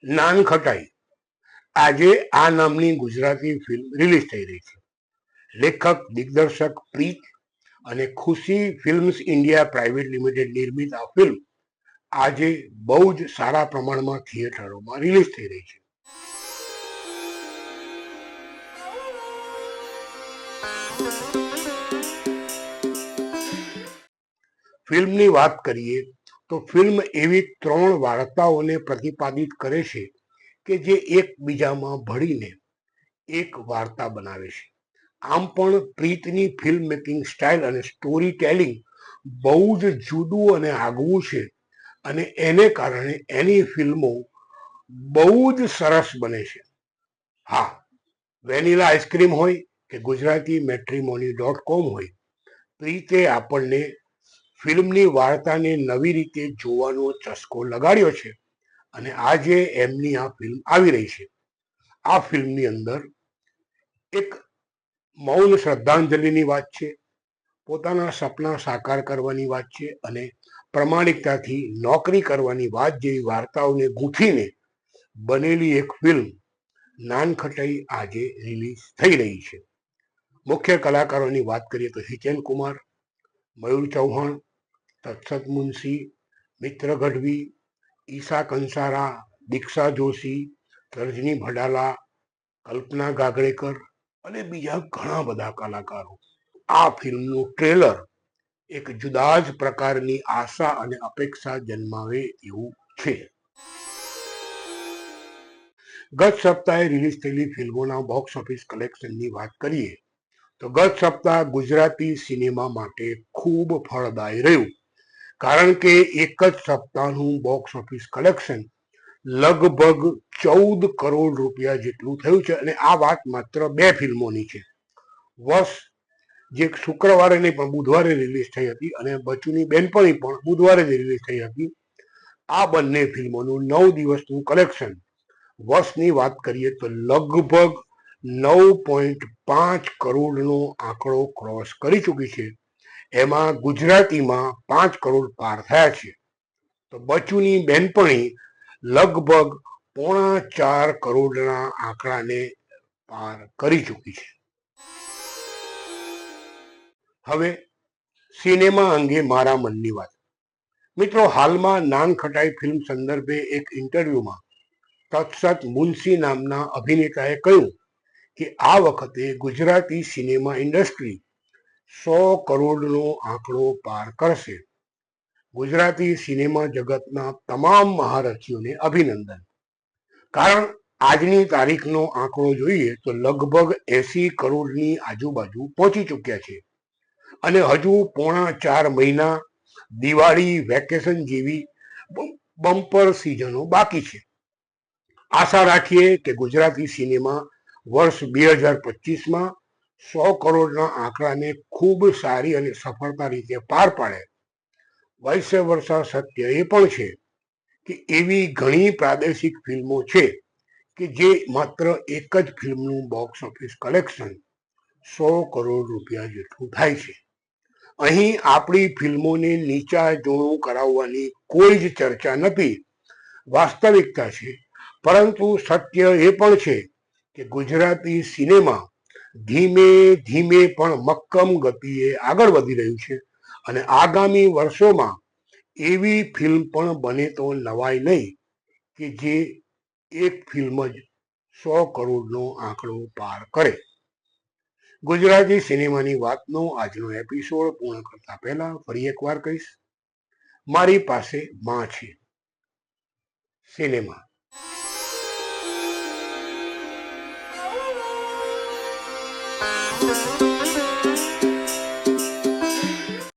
નાનખટાઈ આજે આ નામની ગુજરાતી ફિલ્મ રિલીઝ થઈ રહી છે. લેખક દિગ્દર્શક પ્રીત અને ખુશી ફિલ્મ્સ ઇન્ડિયા પ્રાઇવેટ લિમિટેડ નિર્મિત આ ફિલ્મ આજે બહુ જ સારા પ્રમાણમાં થિયેટરોમાં રિલીઝ થઈ રહી છે. ફિલ્મની વાત કરીએ તો ફિલ્મ એવી 3 વાર્તાઓને પ્રતિપાદિત કરે છે કે જે એકબીજામાં ભળીને એક વાર્તા બનાવે છે. આમ પણ પ્રીતની ફિલ્મ મેકિંગ સ્ટાઇલ અને સ્ટોરી ટેલિંગ બહુ જ જુદું અને આગવું છે અને એને કારણે એની ફિલ્મો બહુ જ સરસ બને છે. હા, વેનીલા આઈસ્ક્રીમ હોય કે ગુજરાતી matrimony.com હોય, પ્રીતે આપણને ફિલ્મની વાર્તાને નવી રીતે જોવાનો ચસ્કો લગાડ્યો છે અને આજે એમની આ ફિલ્મ આવી રહી છે. આ ફિલ્મની અંદર એક મૌન શ્રદ્ધાંજલિની વાત છે, પોતાના સપના સાકાર કરવાની વાત છે અને પ્રમાણિકતાથી નોકરી કરવાની વાત જેવી વાર્તાઓને ગૂંથીને બનેલી એક ફિલ્મ નાનખટાઈ આજે રિલીઝ થઈ રહી છે. મુખ્ય કલાકારોની વાત કરીએ તો હિતેન કુમાર, મયુર ચૌહાણ, તત્સત મુનશી, મિત્ર ગઢવી, ઈશા કંસારા, દીક્ષા જોશી, તર્જની ભડાલા, કલ્પના ગાગડેકર અને બીજા ઘણા બધા કલાકારો. આ ફિલ્મનું ટ્રેલર એક જુદા જ પ્રકારની આશા અને અપેક્ષા જન્માવે એવું છે. ગત સપ્તાહે રિલીઝ થયેલી ફિલ્મોના બોક્સ ઓફિસ કલેક્શનની વાત કરીએ તો ગત સપ્તાહ ગુજરાતી સિનેમા માટે ખૂબ ફળદાયી રહ્યું, કારણ કે એક જ સપ્તાહનું બોક્સ ઓફિસ કલેક્શન લગભગ 14 કરોડ રૂપિયા જેટલું થયું છે અને આ વાત માત્ર 2 ફિલ્મોની છે. વર્ષ જે શુક્રવારે નહીં પણ બુધવારે રિલીઝ થઈ હતી અને બચુની બેનપણી પણ બુધવારે જ રિલીઝ થઈ હતી. આ બંને ફિલ્મોનું 9 દિવસનું કલેક્શન વર્ષની વાત કરીએ તો લગભગ 9.5 કરોડનો આંકડો ક્રોસ કરી ચૂકી છે. એમાં ગુજરાતીમાં 5 કરોડ પાર થયા છે તો બચુની બેનપણી લગભગ 3.25 કરોડના આંકડાને પાર કરી ચૂકી છે. હવે સિનેમા અંગે મારા મનની વાત. મિત્રો, હાલમાં નાનખટાઈ ફિલ્મ સંદર્ભે એક ઇન્ટરવ્યુમાં તત્સત મુનશી નામના અભિનેતાએ કહ્યું કે આ વખતે ગુજરાતી સિનેમા ઇન્ડસ્ટ્રી 100 કરોડનો આંકડો પાર કરશે. ગુજરાતી સિનેમા જગતના તમામ મહારથીઓને અભિનંદન, કારણ આજની તારીખનો આંકડો જોઈએ તો લગભગ 80 કરોડની આજુબાજુ પહોંચી ચૂક્યા છે અને હજુ 3.25 મહિના દિવાળી વેકેશન જેવી બમ્પર સિઝનો બાકી છે. આશા રાખીએ કે ગુજરાતી સિનેમા વર્ષ 2025માં 100 કરોડના આંકડાને ખૂબ સારી અને સફળતા રીતે પાર પાડે. વૈશ્ય વર્ષા સત્ય એ પણ છે કે એવી ઘણી પ્રાદેશિક ફિલ્મો છે કે જે માત્ર એક જ ફિલ્મનું બોક્સ ઓફિસ કલેક્શન 100 કરોડ રૂપિયા જેટલું થાય છે. અહીં આપણી ફિલ્મોને નીચા જોણું કરાવવાની કોઈ જ ચર્ચા નથી, વાસ્તવિકતા છે. પરંતુ સત્ય એ પણ છે કે ગુજરાતી સિનેમા ધીમે ધીમે પણ મક્કમ ગતિએ આગળ વધી રહ્યું છે અને આગામી વર્ષોમાં એવી ફિલ્મ પણ બને તો નવાઈ નહીં કે જે એક ફિલ્મ જ 100 કરોડનો આંકડો પાર કરે. ગુજરાતી સિનેમાની વાતનો આજનો એપિસોડ પૂર્ણ કરતા પહેલા ફરી એકવાર કહીશ, મારી પાસે માં છે. સિનેમા